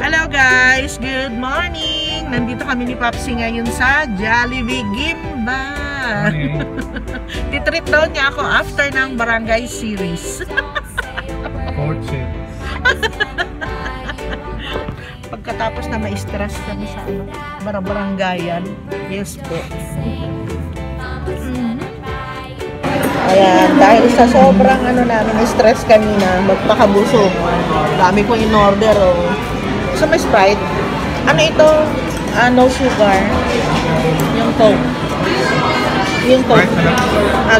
Hello guys! Good morning! Nandito kami ni Papsi ngayon sa Jollibee Gimba. Titreat daw niya ako after ng barangay series. Pagkatapos na ma-stress kami sa barangayan. Yes po. Ayan, dahil sa sobrang namin stress kanina, magpakabusog. Dami ko in order So may Sprite. Ano ito? No sugar. Yung Coke. Yung Coke.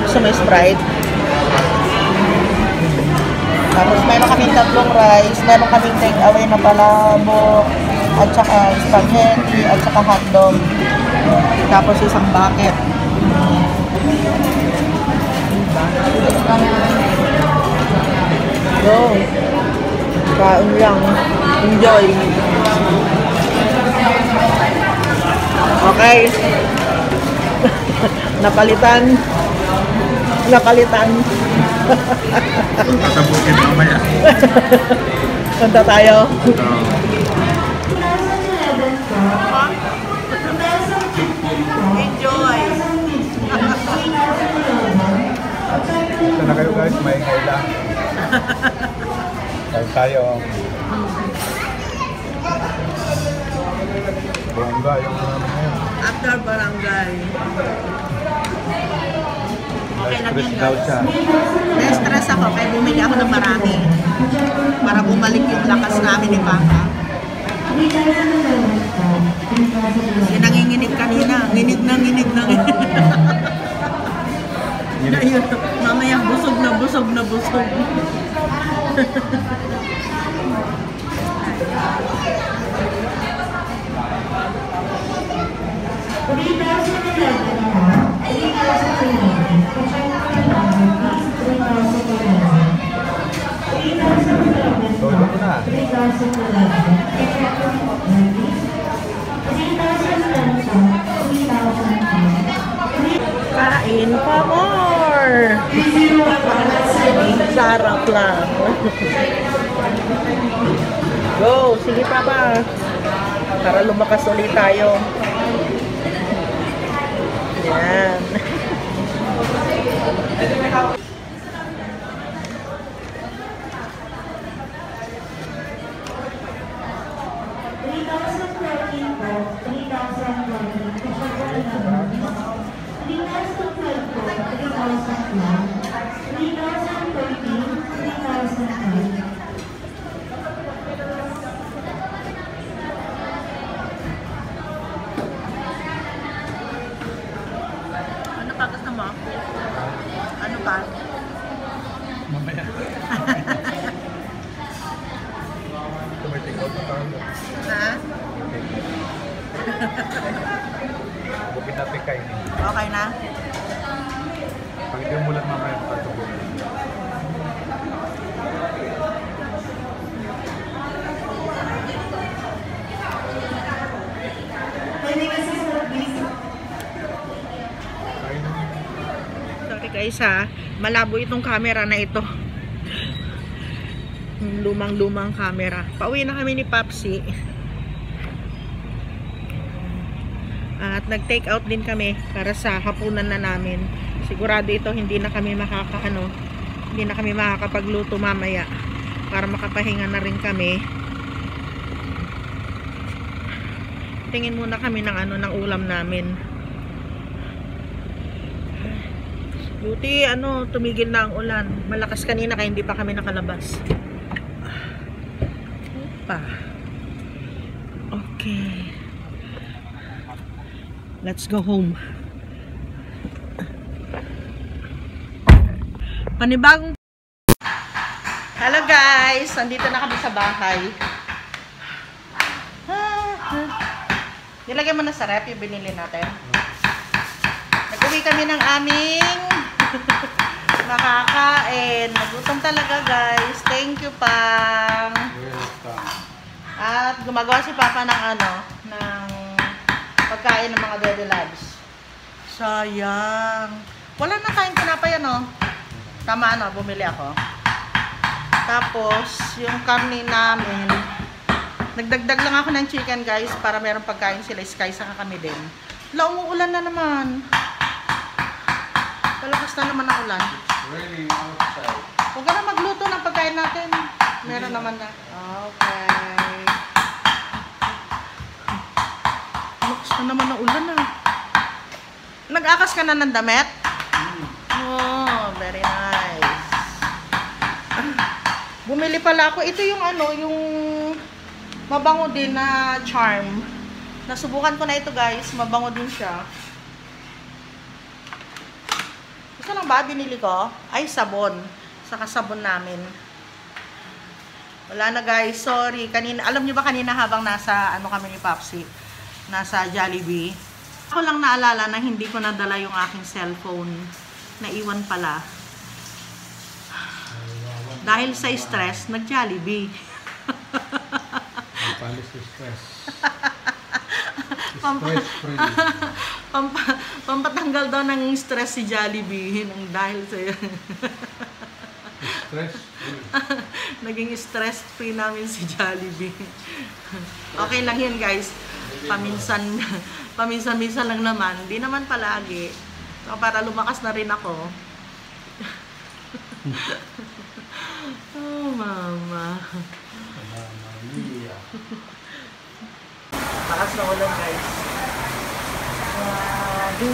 So may Sprite. Tapos meron kaming tatlong rice, meron kaming take away na palabo, at saka spaghetti, at saka hotdog. Tapos isang bucket. Go! Kain lang. Enjoy! Okay. Napalitan. Tasabukin mamaya. Punta tayo. Enjoy! Sana kayo guys, may kailang. Kain tayo. Bongga yung ngayon. After barangay. Okay lang yun guys. Na-stress ako kaya bumili ako ng marami. Para bumalik yung lakas namin ni Papa. Yung nanginginig kanina. Nginig na. Ayun, mamaya busog na. Kain pa more. Sarap lang. Go, sige Papa. Para lumakas ulit tayo. Yan. Ano pa gusto mo? Ano pa? Mamaya. Tumitik out na tayo. Ha? Bukit natin kainin. Okay na? Pag ito yung mulat mamaya, patubog. Sorry guys ha, malabo itong camera na ito. Lumang camera. Pauwi na kami ni Papsi. At nag-take out din kami para sa hapunan na namin. Sigurado ito hindi na kami hindi na kami makakapagluto mamaya para makapahinga na rin kami. Tingin muna kami ng ulam namin. Buti tumigil na ang ulan. Malakas kanina kaya hindi pa kami nakalabas. Okay. Let's go home. Panibagong. Hello guys, nandito na kami sa bahay. Nilagay mo na sa rep yung binili natin. Nag-uwi kami ng aming makakain. Nagutom talaga guys. Thank you Pang. At gumagawa si Papa ng ng pagkain ng mga Daddy Labs. Sayang. Wala na tayong tinapay Tama bumili ako. Tapos yung karne namin Nagdagdag lang ako ng chicken, guys, para meron pagkain sila Sky, saka kami din. Wala, umuulan na naman. Palakas na naman ang ulan. Raining outside. Huwag ka na magluto ng pagkain natin. Meron naman na. Okay. Lakas na naman ang ulan ah. Nag-akas ka na ng damit? Oh, very nice. Bumili pala ako. Ito yung ano, yung mabango din na charm. Nasubukan ko na ito, guys. Mabango din siya. Gusto lang ba binili ko? Ay, sabon. Saka sabon namin. Wala na, guys. Sorry. Kanina, alam niyo ba kanina habang nasa ano kami ni Popsi? Nasa Jollibee. Ako lang naalala na hindi ko nadala yung aking cellphone. Naiwan pala. Dahil sa stress, nag-Jollibee. Palis sa stress. Pampa- Stress free. Pampatanggal daw ng stress si Jollibee dahil sa Stress free. naging stress free namin si Jollibee. Okay lang yun, guys. Paminsan-minsan lang naman. Hindi naman palagi. So, para lumakas na rin ako. Oh, mama. Mama mia. Lakas na ulan, guys. Grabe,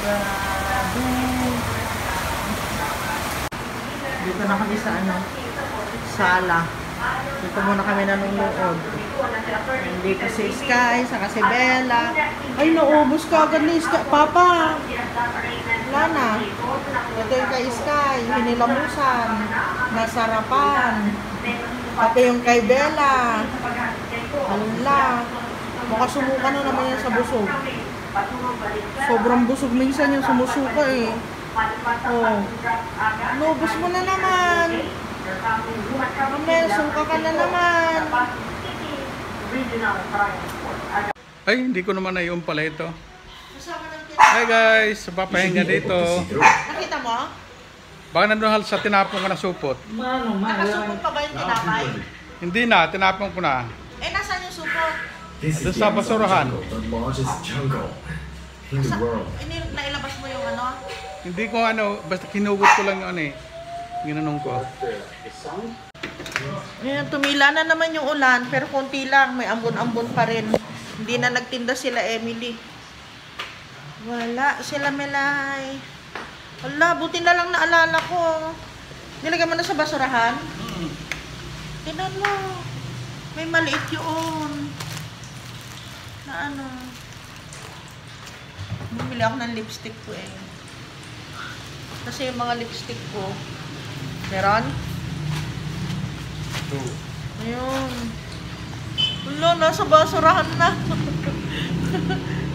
grabe. Dito na kami sa ano, sala. Dito muna kami nanonood. Dito si Sky, saka si Bella. Ay, naubos ka agad ni Sky. Papa! Wala na. Ito yung kay Sky, hinilamusan, nasarapan. Pati yung kay Bella. Hala. Baka sumuka na naman yan sa busog. Sobrang busog minsan yung sumusuka eh. Oh. Naubos mo na naman. Mamaya, suka ka na naman. Ay, hindi ko naman naiyon pala ito. Kasama ng Hi guys, papahinga dito. Nakita mo? Baka nandun sa tinapong ka na supot. Nakasupot pa ba yung tinapay? Hindi na, tinapong ko na. Eh, nasaan yung supot? Doon sa basurahan. Nailabas mo yung ano? Hindi ko ano, basta kinugot ko lang yung ano eh. Ginanong ko. Ngayon, tumila na naman yung ulan, pero konti lang. May ambon-ambon pa rin. Hindi na nagtinda sila Emily. Wala sila Melay. Wala, buti na lang naalala ko. Nilagay mo na sa basurahan? Tingnan mo. May maliit yun. Na ano. Bumili ako ng lipstick ko eh. Kasi yung mga lipstick ko, meron? Ayun. Wala, nasa basurahan na.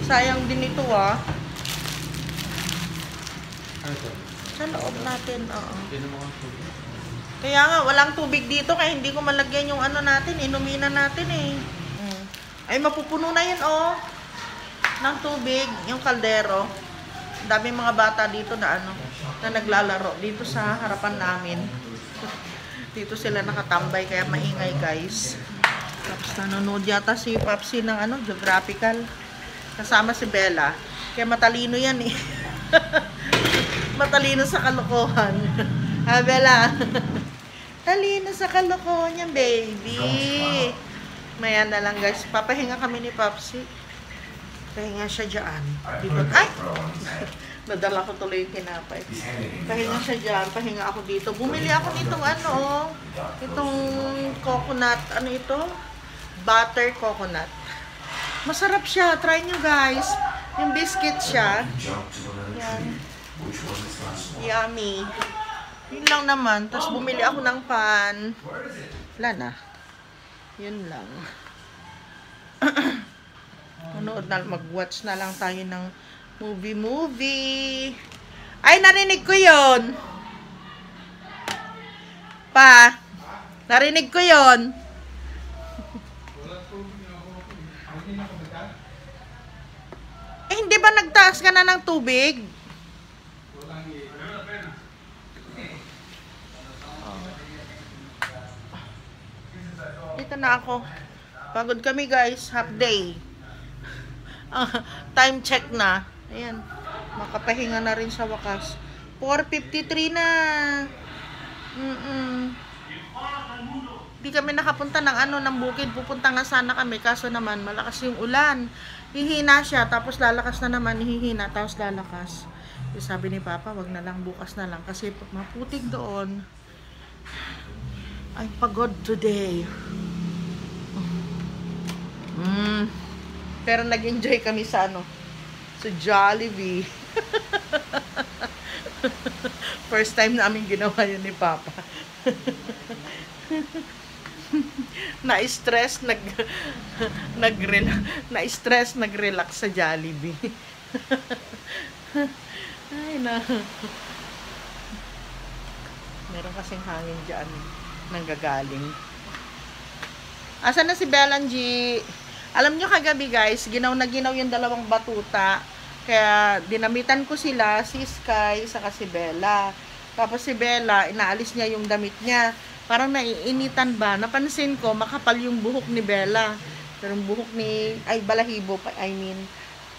Sayang din ito ah. Sa loob natin, oo. Kaya nga, walang tubig dito kaya hindi ko malagyan yung ano natin, inuminan natin eh. Ay, mapupuno na yun oh. Ng tubig, yung kaldero. Dami mga bata dito na ano, na naglalaro dito sa harapan namin. Dito sila nakatambay kaya maingay, guys. Tapos nanonood yata si Popsi ng ano, geographical. Kasama si Bella. Kaya matalino yan eh. Matalino sa kalokohan. Ha, Bella? Talino sa kalokohan yan, baby. Maya na lang, guys. Papahinga kami ni Popsi. Pahinga siya dyan. Dito. Ay! Nadala ko tuloy yung kinapay. Pahinga siya dyan. Pahinga ako dito. Bumili ako nitong ano, itong coconut. Ano ito? Butter coconut. Masarap siya. Try nyo, guys. Yung biscuit siya. Yan. Yummy. Yun lang naman. Tapos bumili ako ng pan. Wala na. Yun lang. Mag-watch na lang tayo ng movie. Ay, narinig ko yun. Pa, narinig ko yun. Eh, hindi ba nagtaas ka na ng tubig? Dito na ako. Pagod kami guys, half day. Time check na. Ayan, makapahinga na rin sa wakas. 4:53 na. Di kami nakapunta ng bukid. Pupunta nga sana kami, kaso naman malakas yung ulan. Hihina siya, tapos lalakas na naman, hihina, tapos lalakas. Sabi ni Papa, wag na lang, bukas na lang, kasi maputik doon. I'm pagod today. Pero nag-enjoy kami sa sa Jollibee. First time namin ginawa yun ni Papa. Na-stress, nag-relax sa Jollibee. Ay na. Meron kasing hangin dyan, nanggagaling. Asan na si Belanji? Alam nyo kagabi guys, ginaw na ginaw yung dalawang batuta. Kaya dinamitan ko sila, si Sky, saka si Bella. Tapos si Bella, inaalis niya yung damit niya. Parang naiinitan ba? Napansin ko, makapal yung buhok ni Bella. Pero yung buhok ni, balahibo pa,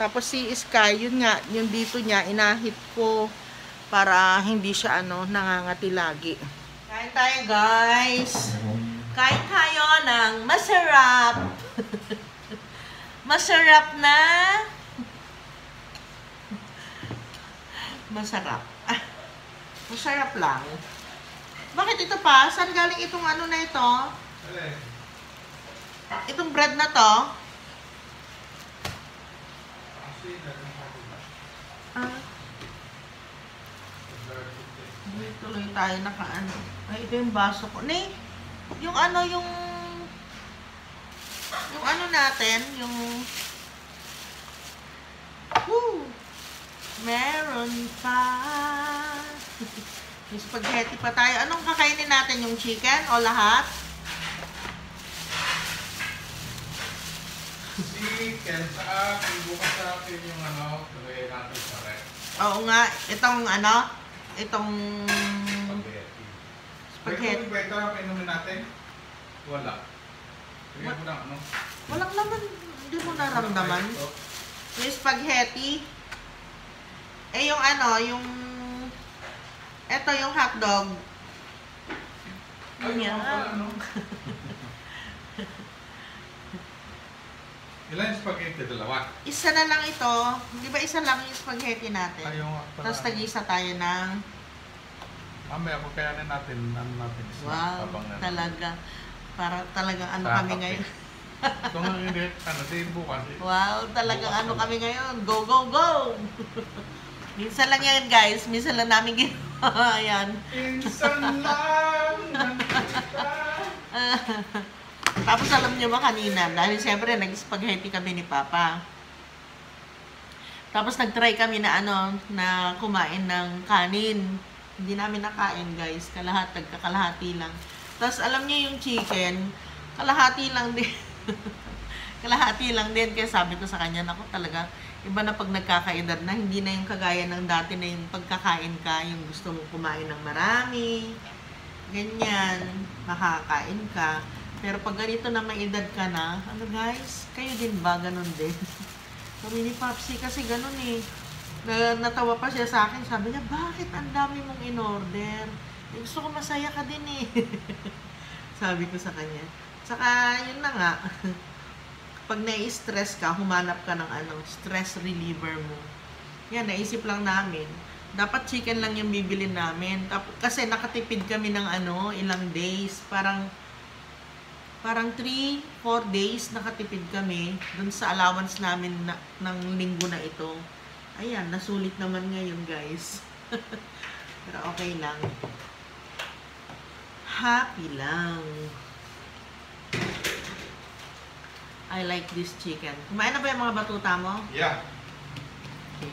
Tapos si Sky, yun nga, yung dito niya, inahit ko para hindi siya nangangati lagi. Kain tayo guys. Kain tayo ng masarap. Masarap na. Masarap. Masarap lang. Bakit ito pa? Saan galing itong na ito? Itong bread na to? Hindi tuloy tayo Ay, ito yung baso ko. Yung natin, meron pa. May spaghetti pa tayo. Anong kakainin natin? Yung chicken o lahat? Chicken sa akin, bukas sa akin yung tuloy natin sa rep. Oo nga, itong spaghetti. Ito ang kainumin natin? Wala. Tingnan mo lang, Walang laman, hindi mo naramdaman. Yung spaghetti. Yung ito yung hotdog. Ay, ilan yung spaghetti? Dalawa? Isa na lang ito. Di ba isa lang yung spaghetti natin? Tapos tag-isa tayo ng... Mamaya kung kayanin natin, Wow, talaga. Para talagang kami ngayon. Kung hindi, bukas. Wow, talagang kami ngayon. Go, go, go! Minsan lang yan guys. Minsan lang namin ginawa. Ayan. Minsan lang Tapos alam niyo ba kanina, dahil siyempre nag-spaghetti kami ni Papa. Tapos nag-try kami na na kumain ng kanin. Hindi namin nakain guys. Kakalahati lang. Tapos alam niyo yung chicken, kalahati lang din. Kalahati lang din. Kaya sabi ko sa kanya, naku talaga, iba na pag nagkakaedad na, hindi na yung kagaya ng dati na yung pagkakain ka, yung gusto mo kumain ng marami, ganyan, makakain ka. Pero pag ganito na may edad ka na, guys, kayo din ba? Ganun din. Sabi ni Popsi kasi ganun natawa pa siya sa akin, sabi niya, bakit ang dami mong in-order? Gusto ko masaya ka din Sabi ko sa kanya. Saka, yun na nga. Pag nai-stress ka, humanap ka ng stress reliever mo. Yan, naisip lang namin. Dapat chicken lang yung bibilin namin. Kasi nakatipid kami ng ilang days. Parang 3-4 days nakatipid kami dun sa allowance namin ng linggo na ito. Ayan, nasulit naman ngayon guys. Pero okay lang. Happy lang. I like this chicken. Kumain na ba yung mga batuta mo? Yeah. Okay.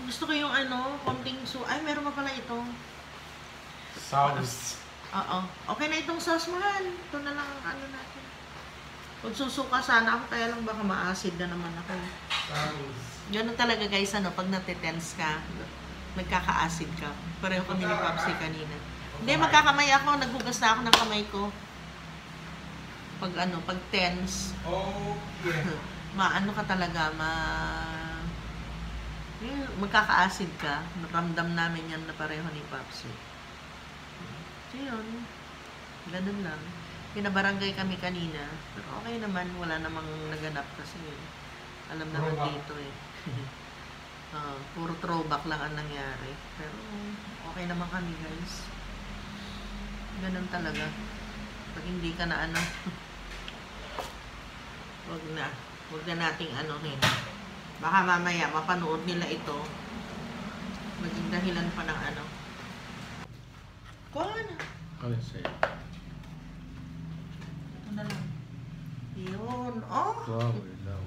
Gusto ko yung konting ay meron pa pala ito. Sauce. Oo. Okay na itong sauce, mahal. Ito na lang ang natin. Pag susuka sana ako, kaya lang baka ma-acid na naman ako. Sauce. Ganun talaga guys, ano, pag natitense ka, nagkaka-acid ka. Pareho kami ni Popsi kanina. Hindi, magkakamay ako, naghugas na ako ng kamay ko. Pag ano, pag tense, Okay. maano ka talaga, magkaka-acid ka. Naramdam namin yan na pareho ni Popsi. So yun, ganun lang. Pinabarangay kami kanina, pero okay naman, wala namang naganap kasi alam naman dito eh. Puro throwback lang ang nangyari. Pero okay naman kami guys. Ganun talaga. Pag hindi ka na ano, wag na nating ano rin. Baka mamaya mapanood nila ito. Maging dahilan pa ng ano. Kuha na. Ano sa'yo? Ito na lang. Yun. Oh! Wow, ilaw.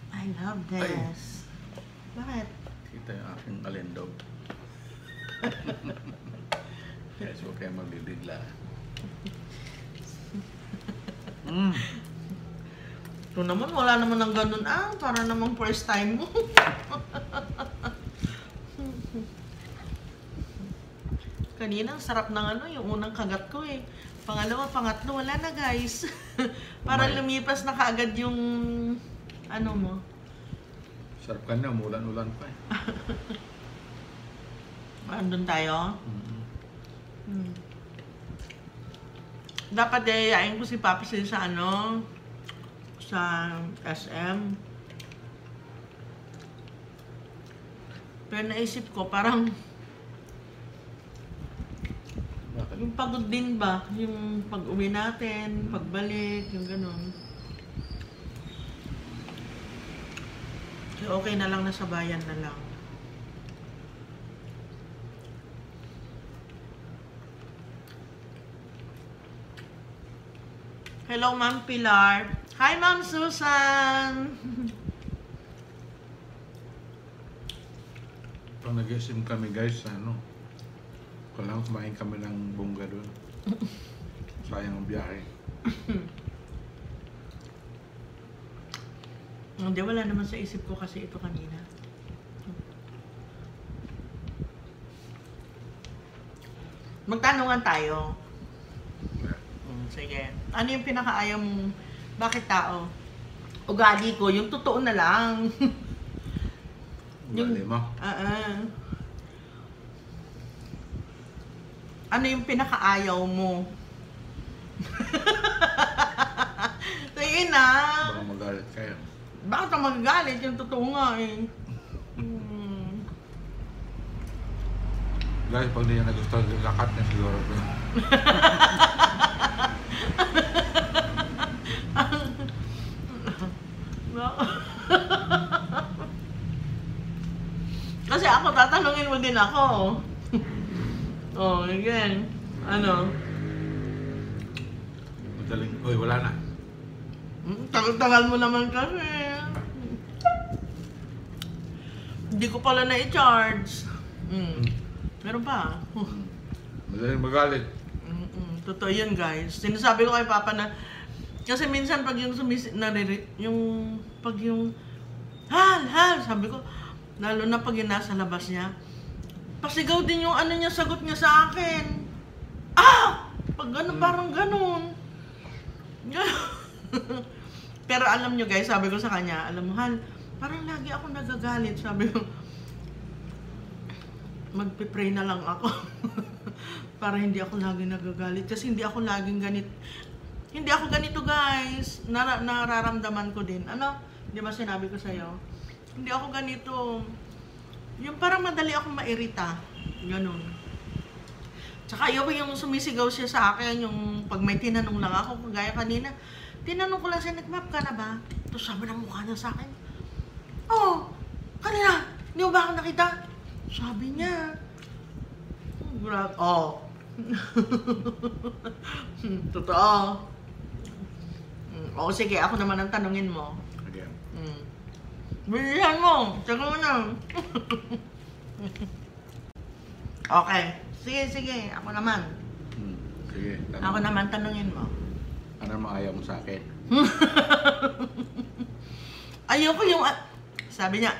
I love this. Bakit? Kita yung aking alindog. Guys, huwag kayong magbibigla. Ito naman, wala naman ng ganun. Para namang first time mo. Kanina, ang sarap ng ano, yung unang kagat ko eh. Pangalawa, pangatlo, wala na guys. Para lumipas na kaagad yung ano mo. Sarap ka na, umulan-ulan pa eh. Andun tayo. Dapat yayain ko si Papa sa ano, sa SM. Pero naisip ko, parang Bakit? yung pagod din ba? Yung pag-uwi natin, pagbalik, yung ganun. Okay na lang, nasa bayan na lang. Hello, Ma'am Pilar. Hi, Ma'am Susan. Pag nag-isim kami guys, ano, kailangan kumain kami ng bongga doon. Sayang ang biyahe. Hindi, wala naman sa isip ko kasi ito kanina. Magtanungan tayo. Sige. Ano yung pinakaayaw mong, bakit tao? Ugali ko, yung totoo na lang. Ugali mo? Ano yung pinakaayaw mo? Sige na. Baka magalit kayo. Bakit ka magagalit? Yung totoo nga eh. Guys, pag di niya nagustuhan, lakat na siguro ko. Kasi ako, tatanungin mo din ako. Oh, again. Ano? Madaling, uy, wala na. Tagal-tagal mo naman kasi. Hindi ko pala na-i-charge. Meron pa. Madaling magalit. Totoo yun guys. Sinasabi ko kay Papa na, kasi minsan pag yung pag yung hal, sabi ko, lalo na pag yung nasa labas niya, pasigaw din yung ano niya, sagot niya sa akin. Pag gano'n, parang gano'n. Pero alam nyo guys, sabi ko sa kanya, alam mo Hal, parang lagi ako nagagalit. Sabi ko, magpipray na lang ako. Para hindi ako lagi nagagalit. Kasi hindi ako laging ganito. Hindi ako ganito guys. Nararamdaman ko din. Ano? Di ba sinabi ko sa'yo? Hindi ako ganito. Yung parang madali akong mairita. Ganun. Tsaka yung sumisigaw siya sa akin, yung pag may tinanong lang ako, kagaya kanina, tinanong ko lang siya, nag-map ka na ba? Tapos sabi ng mukha niya sa akin, kanina, hindi mo ba ako nakita? Sabi niya. Totoo. Sige, ako naman ang tanungin mo. Again. Bilihan mo. Tsaka mo na. Okay. Sige. Ako naman. Sige. Ako naman, tanungin mo. Ano maayaw mo sa akin? Ayoko yung, sabi niya,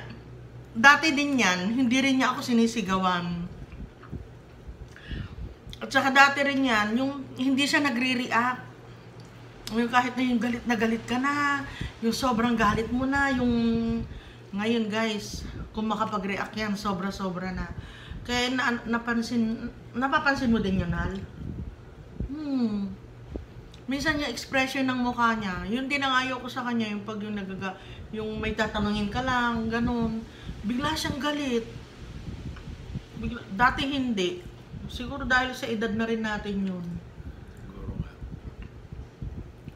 dati din yan, hindi rin niya ako sinisigawan. At saka dati rin yan, yung hindi siya nagre-react. Yung kahit na yung galit na galit ka na, yung sobrang galit mo na, yung ngayon guys, kung makapag-react yan, sobra-sobra na. Kaya napapansin mo din yun, Hal? Minsan yung expression ng mukha niya, yun din ang ayaw ko sa kanya, yung pag yung may tatanungin ka lang, ganun. Bigla siyang galit. Dati hindi. Siguro dahil sa edad na rin natin yun. Siguro nga.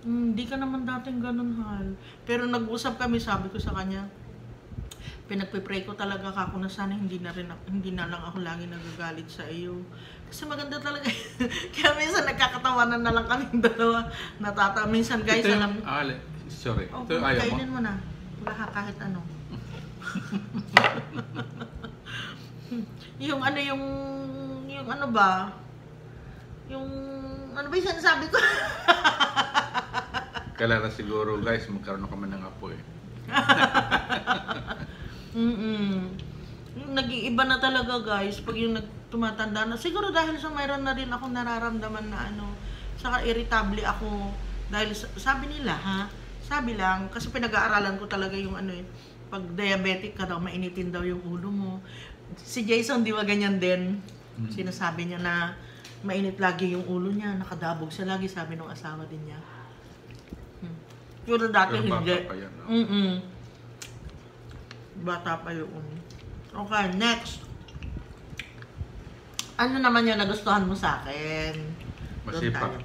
Hindi ka naman dating ganun, Hal. Pero nag-usap kami, sabi ko sa kanya, pinagpipray ko talaga ako na sana hindi na lang ako lagi nagagalit sa iyo. Kasi maganda talaga. Kaya minsan nagkakatawanan na lang kaming dalawa. Minsan guys, ito alam... sorry. Oh, Ito ayaw mo? kainin mo na. Wala ka kahit ano. yung ano ba? Yung ano ba yung sinasabi ko? Kailangan siguro guys, magkaroon kami ng apo eh. Nag-iiba na talaga guys pag yung tumatanda na. Siguro dahil sa mayroon na rin ako nararamdaman na saka irritable ako dahil sabi nila sabi lang kasi pinag-aaralan ko talaga yung pag diabetic ka daw mainitin daw yung ulo mo. Si Jason di ba ganyan din? Sinasabi niya na mainit lagi yung ulo niya, nakadabog siya lagi, sabi ng asawa din niya. Pero dati Pero hindi. bata pa yan, no? Bata pa yun. Okay, next. Ano naman yung nagustuhan mo sa akin? Masipag.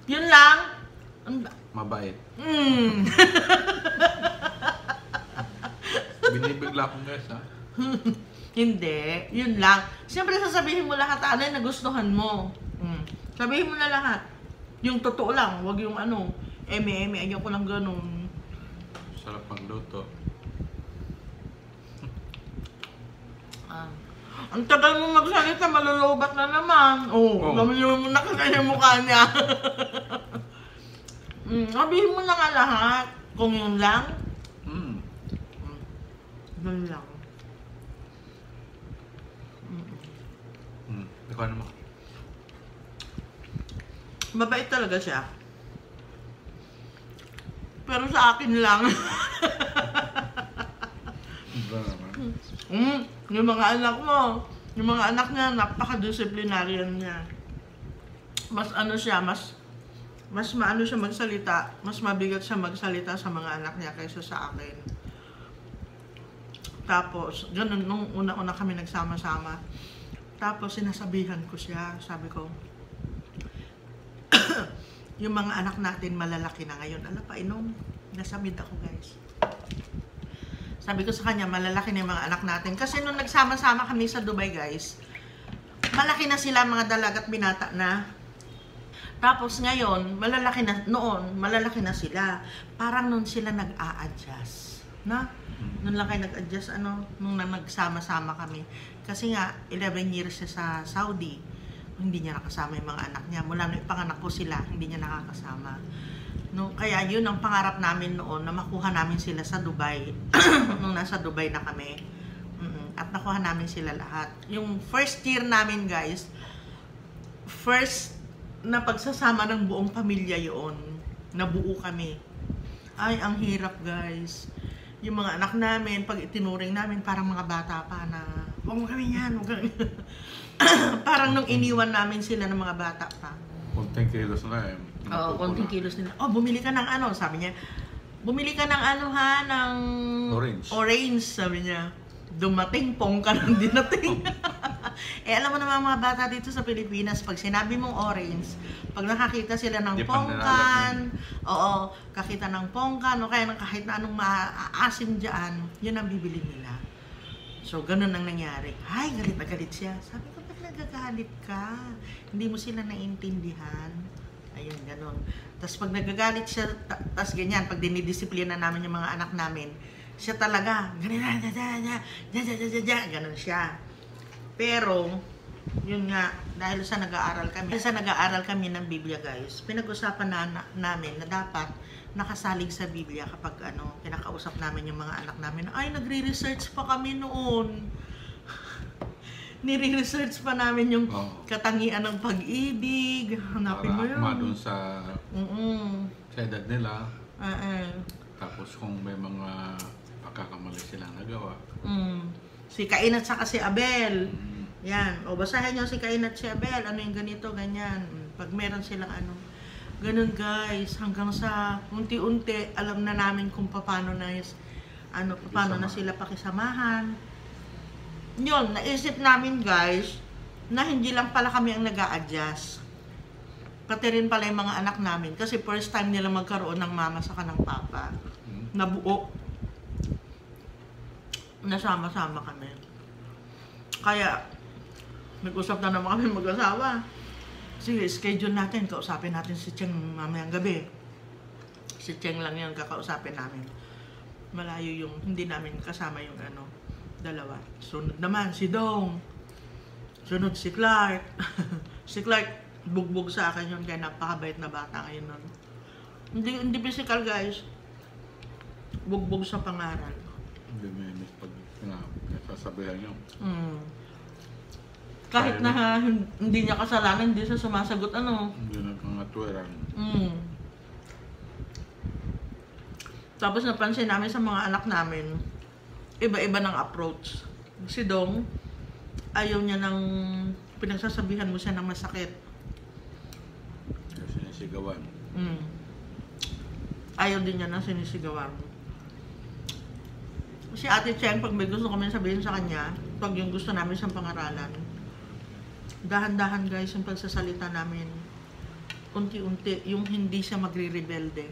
Yun lang? Mabait. Binibigla ko guys ha. Hindi. Yun lang. Siyempre sasabihin mo lahat ano yung nagustuhan mo. Sabihin mo na lahat. Yung totoo lang. Huwag yung eme-eme. Ayaw ko lang ganun. Sarap magluto. Ang tagal mo magsalita, malulubat na naman. Gamitin mo na kasi yung mukha niya. Sabihin mo na nga lahat. Kung yun lang. Yun lang. Ikaw naman. Mabait talaga siya. Pero sa akin lang. Iba naman. Yung mga anak mo, yung mga anak niya, napaka-disciplinarian niya. Mas siya, mas maano siya magsalita, mas mabigat siya magsalita sa mga anak niya kaysa sa akin. Tapos, ganun, nung una-una kami nagsama-sama. Tapos, sinasabihan ko siya, sabi ko, yung mga anak natin malalaki na ngayon. Alam pa, nasamid ako guys. Sabi ko sa kanya, malalaki na yung mga anak natin. Kasi nung nagsama-sama kami sa Dubai guys, malaki na sila mga dalagat binata na. Tapos ngayon, malalaki na sila. Parang nun sila nag-a-adjust. Na? Nun lang kayo nag-adjust, nung nagsama-sama kami. Kasi nga, 11 years siya sa Saudi. Hindi niya nakasama yung mga anak niya. Mula nung ipanganak ko sila, hindi niya nakakasama. No, kaya yun ang pangarap namin noon, na makuha namin sila sa Dubai. Nung nasa Dubai na kami. At nakuha namin sila lahat. Yung first year namin guys, first na pagsasama ng buong pamilya yun. Nabuo kami. Ay, ang hirap guys. Yung mga anak namin, pag itinuring namin, parang mga bata pa na, huwag mo kami yan, huwag kami. Parang nung iniwan namin sila ng mga bata pa. Konting kilos na eh. Oo, konting kilos nila. Bumili ka ng sabi niya. Bumili ka ng ng orange, sabi niya. Dumating, pongka nang dinating. Alam mo naman mga bata dito sa Pilipinas, pag sinabi mong orange, pag nakakita sila ng pongkan, kakita ng pongkan, o kaya kahit na anong maasim dyan, yun ang bibili nila. So, ganun ang nangyari. Ay, galit na galit siya. Sabi ko, ba't nagagalit ka? Hindi mo sila naiintindihan. Ayun, ganun. Tapos pag nagagalit siya, tapos ganyan, pag dinidisiplina namin yung mga anak namin, siya talaga, ganun siya. Pero, Yun nga, dahil sa nag-aaral kami ng Biblia guys, pinag-usapan namin na dapat nakasalig sa Biblia kapag kinakausap namin yung mga anak namin. Ay, nagre-research pa kami noon. Nire-research pa namin yung katangian ng pag-ibig. Hanapin mo yun. Para doon sa edad nila. Tapos kung may mga pagkakamali silang nagawa. Si Cain at saka si Abel. Yan. O basahin nyo si Cain at si Abel. Ano yung ganito, ganyan. Pag meron silang ganun guys. Hanggang sa unti-unti alam na namin kung paano na sila pakisamahan. Yun, naisip namin guys na hindi lang pala kami ang nag-a-adjust. Pati rin pala yung mga anak namin. Kasi first time nila magkaroon ng mama saka ng papa. Na buo. Nasama-sama kami. Kaya, nag-usap na naman kami mag-asawa. Sige, schedule natin. Kausapin natin si Cheng mamayang gabi. Si Cheng lang yung kakausapin namin. Malayo yung, hindi namin kasama yung dalawa. Sunod naman, si Dong. Sunod si Clark. Si Clark, bugbog sa akin yun, kaya napakabait na bata ngayon nun. Hindi physical guys. Bugbog sa pangaral. Hindi may miss pag nasasabihan nyo. Kahit na hindi niya kasalanan, hindi siya sumasagot Hindi nagkangatweran. Tapos napansin namin sa mga anak namin, iba-iba ng approach. Si Dong, ayaw niya ng pinagsasabihan mo siya ng masakit. Sinisigawan. Ayaw din niya ng sinisigawan. Si Ate Cheng, pag may gusto kami sabihin sa kanya, pag yung gusto namin siyang pangaralan, dahan-dahan guys yung pagsasalita namin. Unti-unti, yung hindi siya magre-rebelde.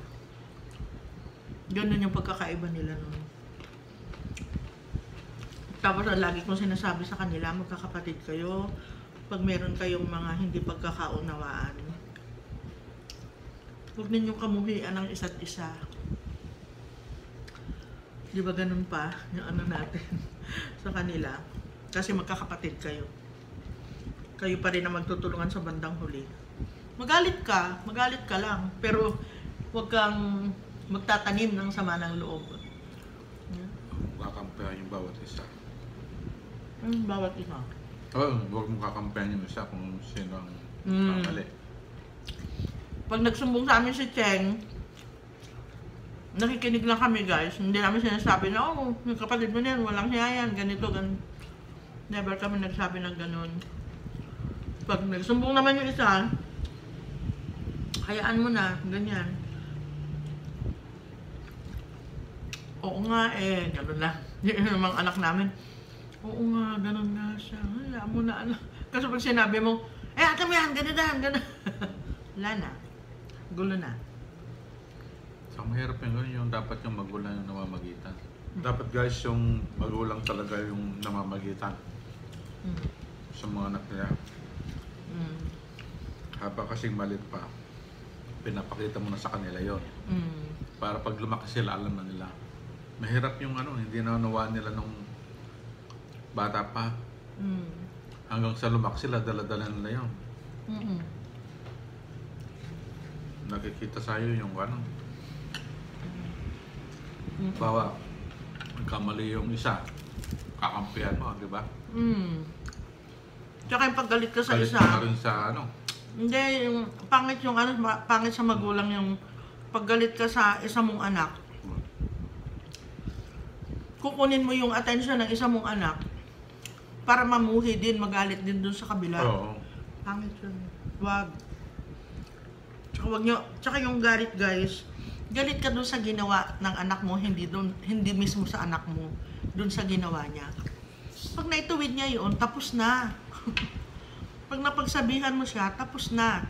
Ganun yung pagkakaiba nila nun. Tapos lagi kong sinasabi sa kanila, magkakapatid kayo, pag meron kayong mga hindi pagkakaunawaan, huwag ninyong kamuhian ng isa't isa. Di ba ganun pa yung natin sa kanila? Kasi magkakapatid kayo. Kayo pa rin na magtutulungan sa bandang huli. Magalit ka lang, pero huwag kang magtatanim ng sama ng loob. Kakampihan yung bawat isa. Bawat isa. Huwag mong kakampihan yung isa kung sino ang kamali. Pag nagsumbong sa amin si Cheng, nakikinig lang kami guys. Hindi namin sinasabi na, yung kapatid mo niyan, walang hiya yan, ganito, ganito. Never kami nagsabi ng ganun. Pag nagsumbong naman yung isa, hayaan mo na, ganyan. Oo nga ganun lang. Yung mga anak namin, oo nga, ganun nga siya. Hayaan mo na, Kasi pag sinabi mo, ate mo yan, ganun. Wala na. Gulo na. So, mahirap yung dapat yung magulang yung namamagitan. Dapat guys, yung magulang talaga yung namamagitan sa mga anak nila. Haba kasing malit pa, pinapakita mo na sa kanila yon. Para pag lumaki sila, alam na nila. Mahirap yung hindi na nawaan nila nung bata pa. Hanggang sa lumaki sila, dala-dala nila yun. Nakikita sa'yo yung bawa, magkamali yung isa, kakampihan mo, di ba? Tsaka yung paggalit ka sa Galit isa. ka rin sa Hindi, yung pangit pangit sa magulang yung paggalit ka sa isa mong anak. Kukunin mo yung atensyon ng isa mong anak para mamuhi din, magalit din dun sa kabila. Oo. Pangit yun. Wag. Tsaka yung galit guys, galit ka dun sa ginawa ng anak mo, hindi mismo sa anak mo, dun sa ginawa niya. Pag naituwid niya yun, tapos na. Pag napagsabihan mo siya, tapos na.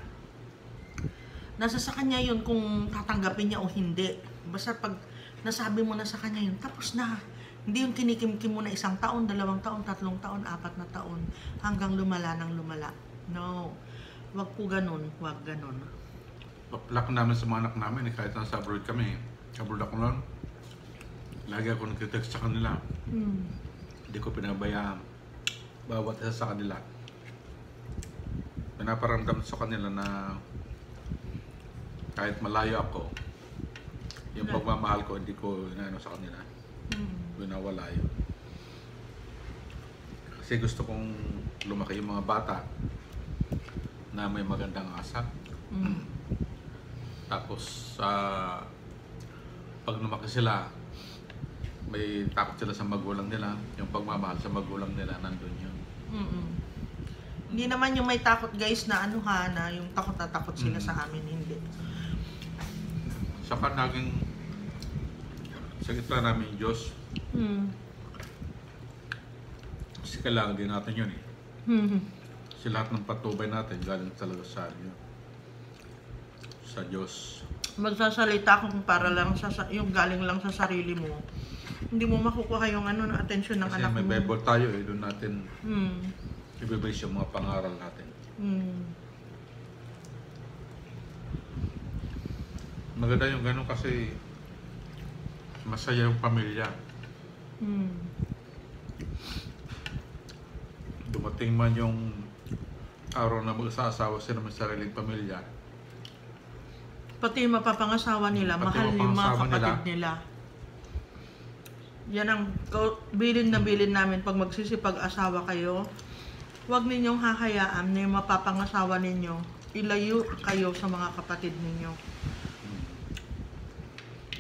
Nasa sa kanya yun kung tatanggapin niya o hindi. Basta pag nasabi mo na sa kanya yun, tapos na. Hindi yung kinikimkim mo na 1 taon, 2 taon, 3 taon, 4 na taon, hanggang lumala ng lumala. No. Wag po ganun. Wag ganun. Paplak namin sa mga anak namin, kahit nasa abroad kami. Abroad ako nun. Lagi ako nagtitext sa kanila. Hindi ko pinabayaan bawat isa sa kanila. pinaparamdam sa kanila na kahit malayo ako, yung pagmamahal ko, hindi ko inaano sa kanila. Winawala yun. Kasi gusto kong lumaki yung mga bata na may magandang asap. Tapos, pag lumaki sila, may takot sila sa magulang nila. Yung pagmamahal sa magulang nila, nandun yun. Hindi naman yung may takot guys na ano ha, na yung takot na takot sila sa amin, hindi. Saka naging sa gitna namin yung Diyos. Kasi kailangan din natin yun eh. Kasi lahat ng patubay natin galing talaga sa ano, sa Diyos. Magsasalita kung para lang yung galing lang sa sarili mo. Hindi mo makukuha yung ano, ng atensyon ng Kasi anak mo. may Bible tayo eh, doon natin i-base yung mga pangaral natin. Maganda yung ganun kasi masaya yung pamilya. Dumating man yung araw na mag-aasawa sila ng sariling pamilya. Pati yung mapapangasawa nila, Pati mahal yung mga mapapangasawa kapatid nila. Yan ang bilin na bilin namin pag magsisipag-asawa kayo. Huwag ninyong hahayaan na yung mapapangasawa ninyo, ilayo kayo sa mga kapatid ninyo.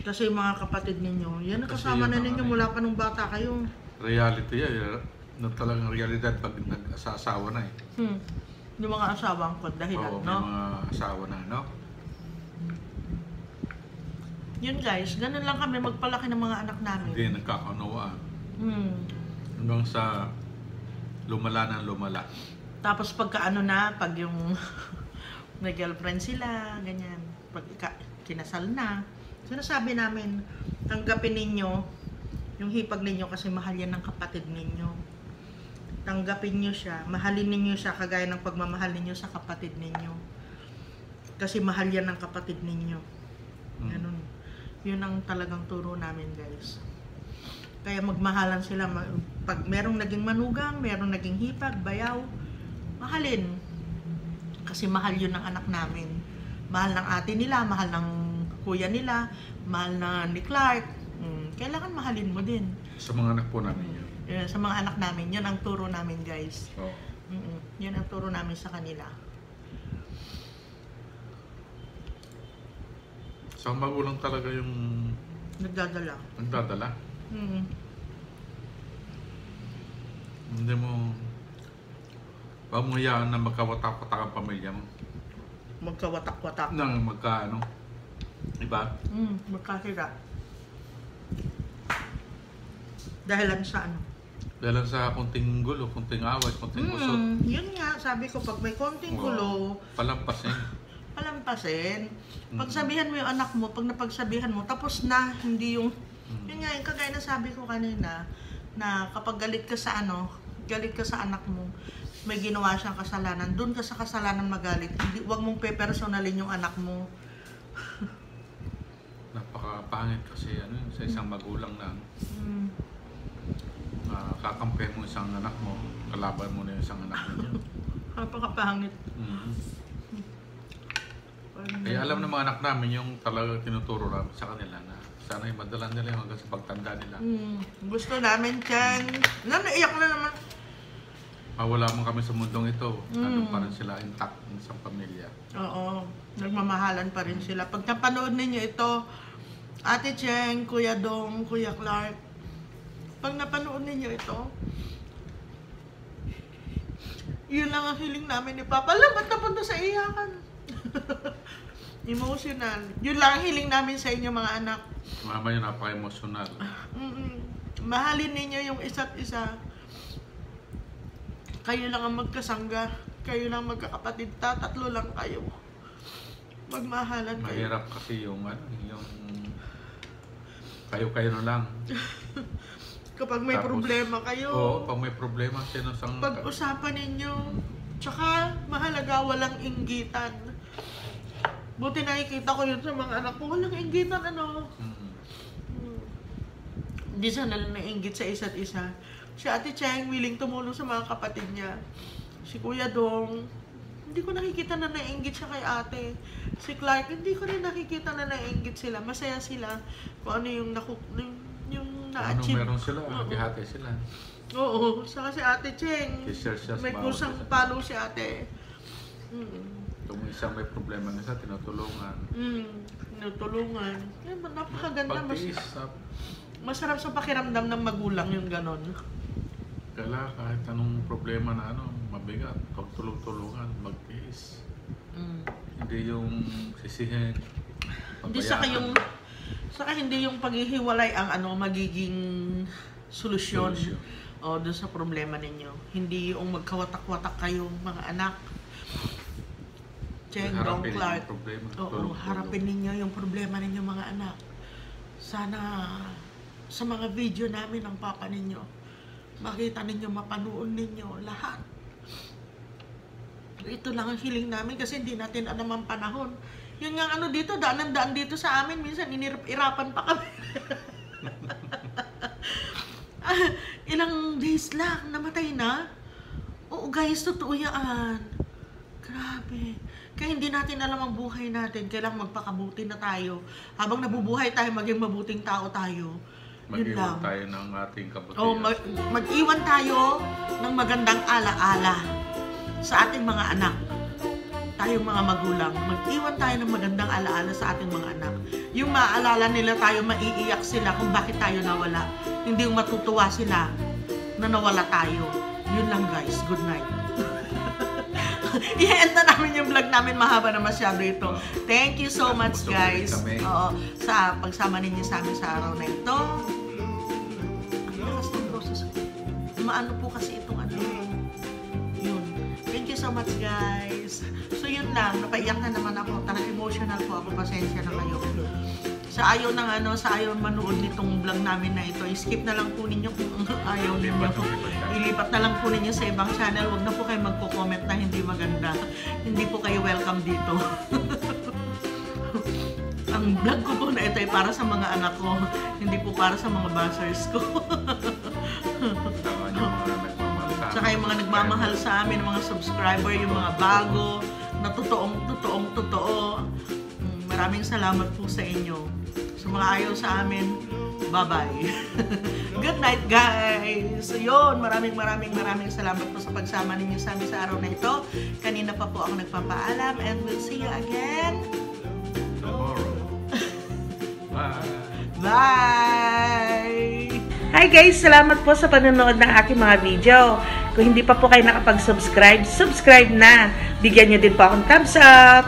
Kasi yung mga kapatid ninyo, yan ang Kasi kasama yun na ang ninyo ano, mula pa nung bata kayo. Reality yan. Na talagang realidad pag nag-asawa na eh. Yung mga asawa ko dahilan, Oo, may no? mga asawa na, no? Yun guys, ganun lang kami magpalaki ng mga anak namin. Hindi nagkakaunawaan. Hanggang sa lumala ng lumala. Tapos pagka ano na, pag yung may girlfriend sila, ganyan, pag kinasal na, sinasabi namin, tanggapin ninyo yung hipag ninyo kasi mahal yan ng kapatid ninyo. Tanggapin nyo siya, mahalin ninyo siya kagaya ng pagmamahal ninyo sa kapatid ninyo. Kasi mahal yan ng kapatid ninyo. Ganun. Yun ang talagang turo namin guys. Kaya magmahalan sila. Pag merong naging manugang, merong naging hipag, bayaw, mahalin. Kasi mahal yun ng anak namin. Mahal ng ate nila, mahal ng kuya nila, mahal na ni Clark. Kailangan mahalin mo din. Sa mga anak po namin yun. Sa mga anak namin, yun ang turo namin guys. Oo. Yun ang turo namin sa kanila. Sa magulang talaga yung Nagdadala. nagdadala. Hindi mo, huwag mo hayaan na magkawatak-watak ang pamilya mo. Magkawatak-watak. Nang magkaano, diba? Magkasira. Dahilan sa ano? Dahil sa kunting gulo, kunting away, kunting usot. Yun nga, sabi ko, pag may konting gulo, Palampasin. palampasin. Pagsabihan mo yung anak mo, pag napagsabihan mo, tapos na, hindi yung... Yun nga, yung kagaya na sabi ko kanina, na kapag galit ka sa ano, galit ka sa anak mo, may ginawa siyang kasalanan, doon ka sa kasalanan magalit. Hindi, huwag mong pe-personalin yung anak mo. Napakapangit kasi ano, sa isang magulang na kakampihan mo isang anak mo, kalaban mo na yung isang anak mo. Napakapangit. Kaya alam ng mga anak namin yung talaga tinuturo namin sa kanila na sana yung madalan nila yung hanggang sa pagtanda nila. Gusto namin dyan. Naiyak na naman. Mawala mo kami sa mundong ito, nandun pa rin sila intact sa pamilya. Oo, nagmamahalan pa rin sila. Pag napanood ninyo ito, Ate Cheng, Kuya Dong, Kuya Clark, pag napanood ninyo ito, yun lang ang hiling namin ni Papa. Alam, ba't napunta sa iyakan? Emotional. Yun lang ang hiling namin sa inyo mga anak. Mama yun, napaka-emotional. Mahalin ninyo yung isa't isa. Kayo lang ang magkasangga. Kayo lang magkakapatid. Tatlo lang kayo. Magmahalan kayo. Mahirap kasi yung kayo-kayo na lang. Kapag may Tapos, problema kayo. Oo, pag may problema, sino sang... Pag-usapan ninyo. Tsaka, mahalaga, walang inggitan. Buti nakikita ko yun sa mga anak ko. Walang inggitan, ano. Hindi sana lang nainggit sa isa't isa. Si Ate Cheng, willing tumulong sa mga kapatid niya. Si Kuya Dong, Hindi ko nakikita na naiinggit siya kay ate. Si Clark, hindi ko rin nakikita na naiinggit sila. Masaya sila kung ano yung na-achieve. Meron sila, hati sila. Oo, saka si Ate Cheng. May kusang palo si ate. Kung isang may problema na siya, tinutulungan. Tinutulungan. Napakaganda. Pagtiis. Masarap sa pakiramdam ng magulang yung ganon. Kaya kahit anong problema na mabigat, pag tulong-tulungan, magtiis. Hindi yung sisihin. Hindi saka hindi yung paghihiwalay ang magiging solusyon. O doon sa problema ninyo. Hindi yung magkawatak-watak kayong mga anak. Cheng, Dong, Clark. Oo, harapin ninyo yung problema ninyo mga anak. Sana sa mga video namin ng papa ninyo, makita ninyo, mapanood ninyo lahat. Ito lang ang hiling namin kasi hindi natin alam ang panahon. Yun nga dito, daan dito sa amin, minsan inirapan pa kami. Ilang days lang, namatay na. Oo guys, totoo yan. Grabe. Kaya hindi natin alam ang buhay natin. Kailangan magpakabuti na tayo. Habang nabubuhay tayo, maging mabuting tao tayo. Mag-iwan tayo ng ating kabutihan. Oo, mag-iwan tayo ng magandang alaala sa ating mga anak. Tayong mga magulang, mag-iwan tayo ng magandang alaala sa ating mga anak. Yung maaalala nila tayo, maiiyak sila kung bakit tayo nawala. Hindi yung matutuwa sila na nawala tayo. Yun lang guys, good night. I-end na namin yung vlog namin, mahaba na masyado ito. Thank you so much guys. Oo, sa pagsama ninyo sa amin sa araw na ito. Ang lakas ng boses ko. Maano po kasi itong yun. Thank you so much guys. So yun lang, napaiyak na naman ako. Talagang emotional po ako, pasensya na kayo. Sa ayaw manood nitong vlog namin na ito, skip na lang po ninyo kung ayaw ninyo. Ilipat na lang po ninyo sa ibang channel. Huwag na po kayo magko-comment na hindi maganda. Hindi po kayo welcome dito. Ang vlog ko po na ito ay para sa mga anak ko, hindi po para sa mga bashers ko. Saka yung mga nagmamahal sa amin, mga subscriber, yung mga bago, na totoo. Maraming salamat po sa inyo. Sa mga ayaw sa amin, bye-bye. Good night, guys! So yun, maraming salamat po sa pagsama ninyo sa amin sa araw na ito. Kanina pa po ako nagpapaalam and we'll see you again tomorrow. Bye! Bye! Hi guys! Salamat po sa panonood ng aking mga video. Kung hindi pa po kayo nakapag-subscribe, subscribe na. Bigyan nyo din po akong thumbs up.